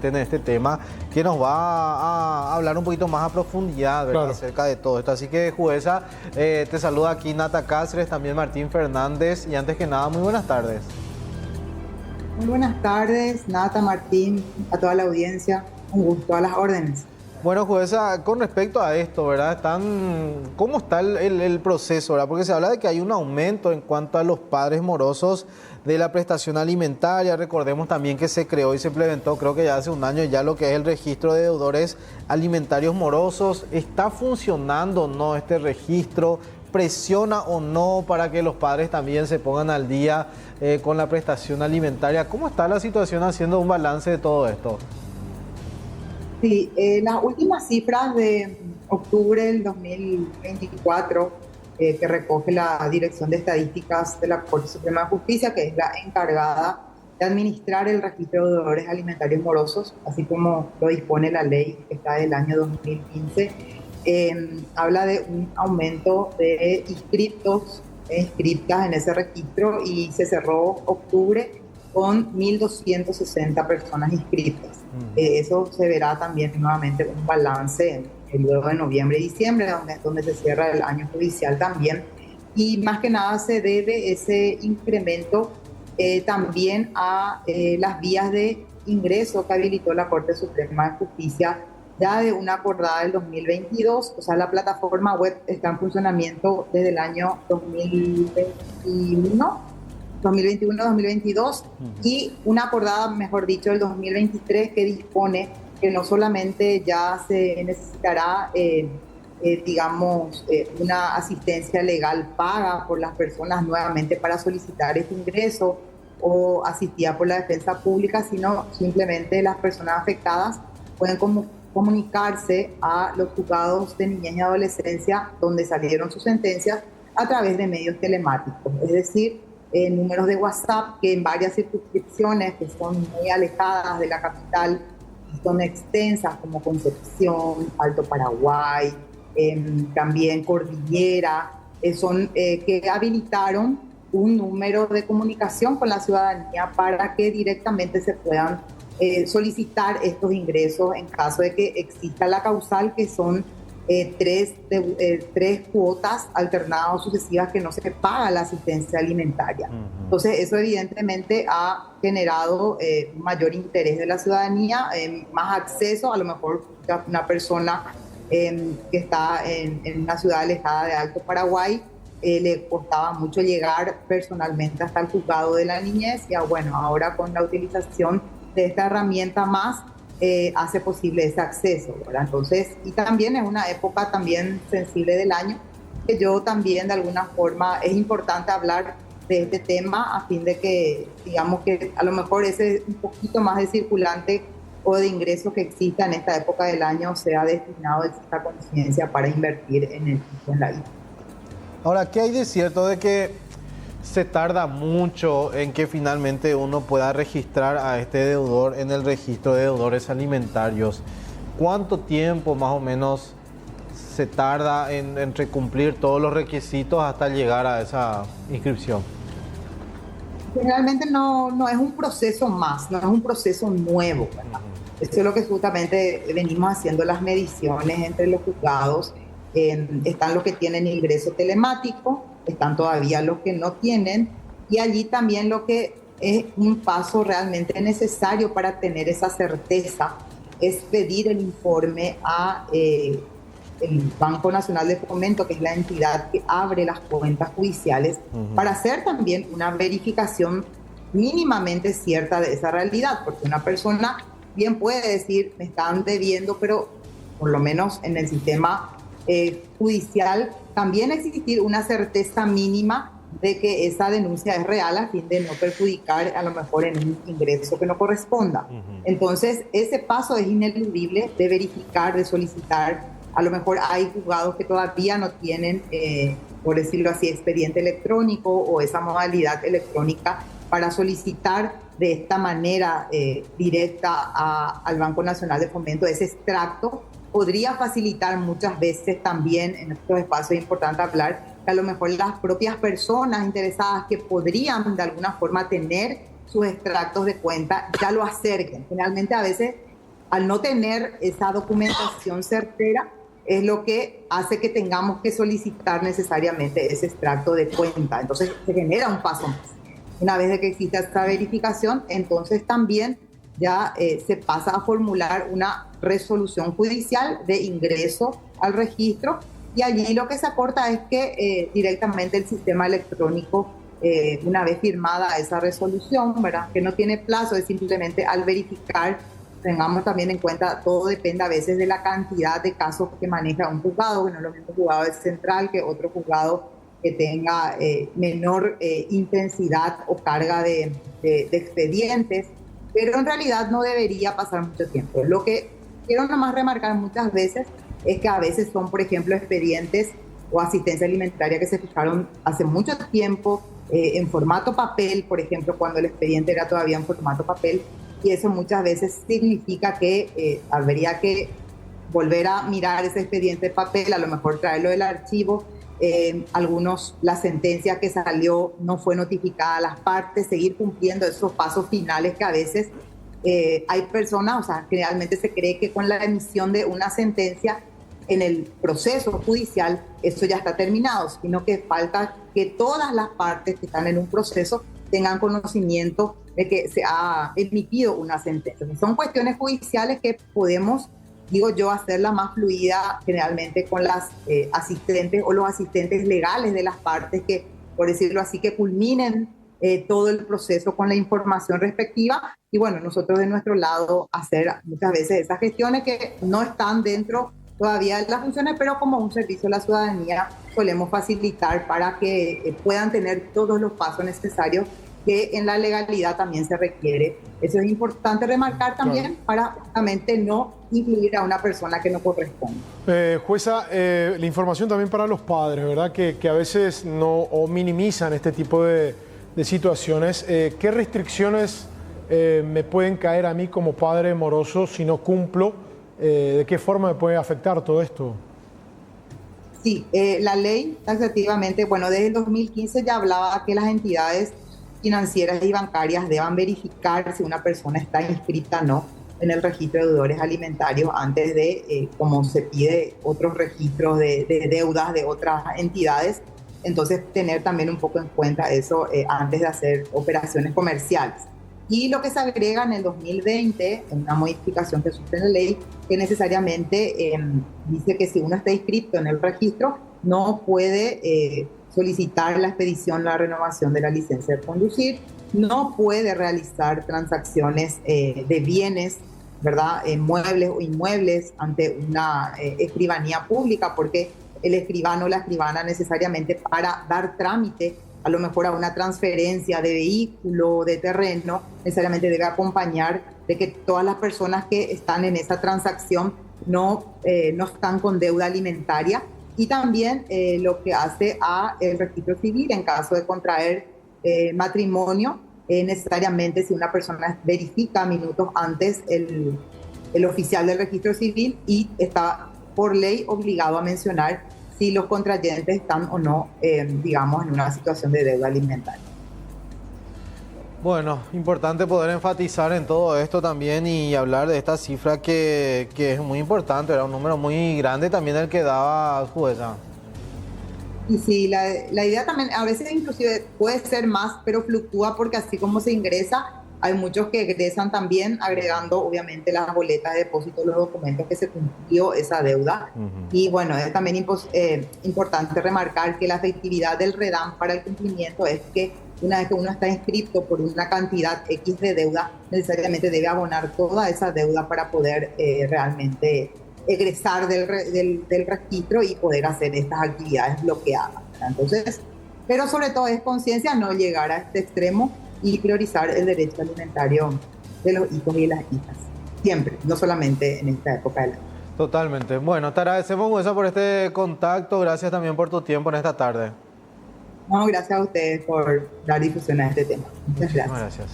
justamente en este tema, que nos va a hablar un poquito más a profundidad, ¿verdad? Claro. Acerca de todo esto. Así que, jueza, te saluda aquí Nata Cáceres, también Martín Fernández, y antes que nada, muy buenas tardes. Muy buenas tardes, Nata, Martín, a toda la audiencia. Un gusto, a las órdenes. Bueno, jueza, con respecto a esto, ¿verdad? ¿Cómo está el proceso, ¿verdad? Porque se habla de que hay un aumento en cuanto a los padres morosos de la prestación alimentaria. Recordemos también que se creó y se implementó, creo que ya hace un año ya, lo que es el registro de deudores alimentarios morosos. ¿Está funcionando o no este registro? ¿Presiona o no para que los padres también se pongan al día con la prestación alimentaria? ¿Cómo está la situación haciendo un balance de todo esto? Sí, las últimas cifras de octubre del 2024 que recoge la Dirección de Estadísticas de la Corte Suprema de Justicia, que es la encargada de administrar el registro de deudores alimentarios morosos, así como lo dispone la ley que está del año 2015, habla de un aumento de inscriptos e inscriptas en ese registro y se cerró octubre con 1.260 personas inscritas. Eso se verá también nuevamente un balance luego de noviembre y diciembre, donde se cierra el año judicial también. Y más que nada se debe ese incremento también a las vías de ingreso que habilitó la Corte Suprema de Justicia ya de una acordada del 2022. O sea, la plataforma web está en funcionamiento desde el año 2021-2022 y una acordada, mejor dicho, del 2023 que dispone que no solamente ya se necesitará, una asistencia legal paga por las personas nuevamente para solicitar este ingreso o asistida por la defensa pública, sino simplemente las personas afectadas pueden comunicarse a los juzgados de niñez y adolescencia donde salieron sus sentencias a través de medios telemáticos, es decir, números de WhatsApp que en varias circunscripciones que son muy alejadas de la capital, son extensas como Concepción, Alto Paraguay, también Cordillera, que habilitaron un número de comunicación con la ciudadanía para que directamente se puedan solicitar estos ingresos en caso de que exista la causal, que son tres cuotas alternadas o sucesivas que no se paga la asistencia alimentaria. Entonces, eso evidentemente ha generado mayor interés de la ciudadanía, más acceso. A lo mejor una persona que está en una ciudad alejada de Alto Paraguay le costaba mucho llegar personalmente hasta el juzgado de la niñez, y bueno, ahora con la utilización de esta herramienta más hace posible ese acceso, ¿verdad? Entonces, y también es una época también sensible del año, que yo también de alguna forma es importante hablar de este tema a fin de que, digamos, que a lo mejor ese un poquito más de circulante o de ingresos que exista en esta época del año sea destinado a esta conciencia para invertir en la vida. Ahora, ¿qué hay de cierto de que se tarda mucho en que finalmente uno pueda registrar a este deudor en el registro de deudores alimentarios? ¿Cuánto tiempo más o menos se tarda entre cumplir todos los requisitos hasta llegar a esa inscripción? Generalmente no es un proceso más, no es un proceso nuevo, ¿verdad? Eso es lo que justamente venimos haciendo las mediciones entre los juzgados. Están los que tienen ingreso telemático, están todavía los que no tienen, y allí también lo que es un paso realmente necesario para tener esa certeza es pedir el informe a el Banco Nacional de Fomento, que es la entidad que abre las cuentas judiciales, para hacer también una verificación mínimamente cierta de esa realidad, porque una persona bien puede decir, me están debiendo, pero por lo menos en el sistema judicial también existir una certeza mínima de que esa denuncia es real a fin de no perjudicar a lo mejor en un ingreso que no corresponda. Entonces, ese paso es ineludible de verificar, de solicitar. A lo mejor hay juzgados que todavía no tienen, por decirlo así, expediente electrónico o esa modalidad electrónica para solicitar de esta manera directa al Banco Nacional de Fomento ese extracto. Podría facilitar muchas veces también, en estos espacios es importante hablar, que a lo mejor las propias personas interesadas que podrían de alguna forma tener sus extractos de cuenta ya lo acerquen. Finalmente a veces al no tener esa documentación certera, es lo que hace que tengamos que solicitar necesariamente ese extracto de cuenta. Entonces se genera un paso más. Una vez de que exista esta verificación, entonces también ya se pasa a formular una resolución judicial de ingreso al registro, y allí lo que se aporta es que directamente el sistema electrónico, una vez firmada esa resolución, ¿verdad?, que no tiene plazo, es simplemente al verificar. Tengamos también en cuenta, todo depende a veces de la cantidad de casos que maneja un juzgado, que no es lo mismo juzgado de central que otro juzgado que tenga menor intensidad o carga de expedientes, pero en realidad no debería pasar mucho tiempo. Lo que quiero nomás remarcar muchas veces es que a veces son, por ejemplo, expedientes o asistencia alimentaria que se fijaron hace mucho tiempo en formato papel, por ejemplo, cuando el expediente era todavía en formato papel, y eso muchas veces significa que habría que volver a mirar ese expediente de papel, a lo mejor traerlo del archivo. La sentencia que salió no fue notificada a las partes, seguir cumpliendo esos pasos finales que a veces hay personas, o sea, generalmente se cree que con la emisión de una sentencia en el proceso judicial eso ya está terminado, sino que falta que todas las partes que están en un proceso tengan conocimiento de que se ha emitido una sentencia. Son cuestiones judiciales que podemos, digo yo, hacerla más fluida generalmente con las asistentes o los asistentes legales de las partes que, por decirlo así, que culminen todo el proceso con la información respectiva. Y bueno, nosotros de nuestro lado hacer muchas veces esas gestiones que no están dentro todavía de las funciones, pero como un servicio a la ciudadanía solemos facilitar para que puedan tener todos los pasos necesarios que en la legalidad también se requiere. Eso es importante remarcar también, claro, para justamente no incluir a una persona que no corresponde. Jueza, la información también para los padres, ¿verdad? Que a veces no o minimizan este tipo de situaciones. ¿Qué restricciones me pueden caer a mí como padre moroso si no cumplo? ¿De qué forma me puede afectar todo esto? Sí, la ley taxativamente, bueno, desde el 2015 ya hablaba que las entidades financieras y bancarias deban verificar si una persona está inscrita o no en el registro de deudores alimentarios antes de, como se pide, otros registros de deudas de otras entidades. Entonces, tener también un poco en cuenta eso antes de hacer operaciones comerciales. Y lo que se agrega en el 2020, en una modificación que surge en la ley, que necesariamente dice que si uno está inscrito en el registro, no puede solicitar la expedición, la renovación de la licencia de conducir, no puede realizar transacciones de bienes, ¿verdad?, muebles o inmuebles ante una escribanía pública, porque el escribano o la escribana necesariamente para dar trámite a lo mejor a una transferencia de vehículo, de terreno, necesariamente debe acompañar de que todas las personas que están en esa transacción no están con deuda alimentaria. Y también lo que hace a el registro civil en caso de contraer matrimonio, necesariamente si una persona verifica minutos antes el oficial del registro civil y está por ley obligado a mencionar si los contrayentes están o no, digamos, en una situación de deuda alimentaria. Bueno, importante poder enfatizar en todo esto también y hablar de esta cifra que es muy importante, era un número muy grande también el que daba jueza. Y sí, la idea también, a veces inclusive puede ser más, pero fluctúa porque así como se ingresa, hay muchos que egresan también agregando obviamente las boletas de depósito, los documentos que se cumplió esa deuda. Y bueno, es también importante remarcar que la efectividad del REDAM para el cumplimiento es que una vez que uno está inscrito por una cantidad X de deuda, necesariamente debe abonar toda esa deuda para poder realmente egresar del registro y poder hacer estas actividades bloqueadas, ¿verdad? Entonces, pero sobre todo es conciencia, no llegar a este extremo y priorizar el derecho alimentario de los hijos y las hijas. Siempre, no solamente en esta época del año. Totalmente. Bueno, te agradecemos, Huesa, por este contacto. Gracias también por tu tiempo en esta tarde. No, gracias a ustedes por dar difusión a este tema. Muchas gracias. Gracias.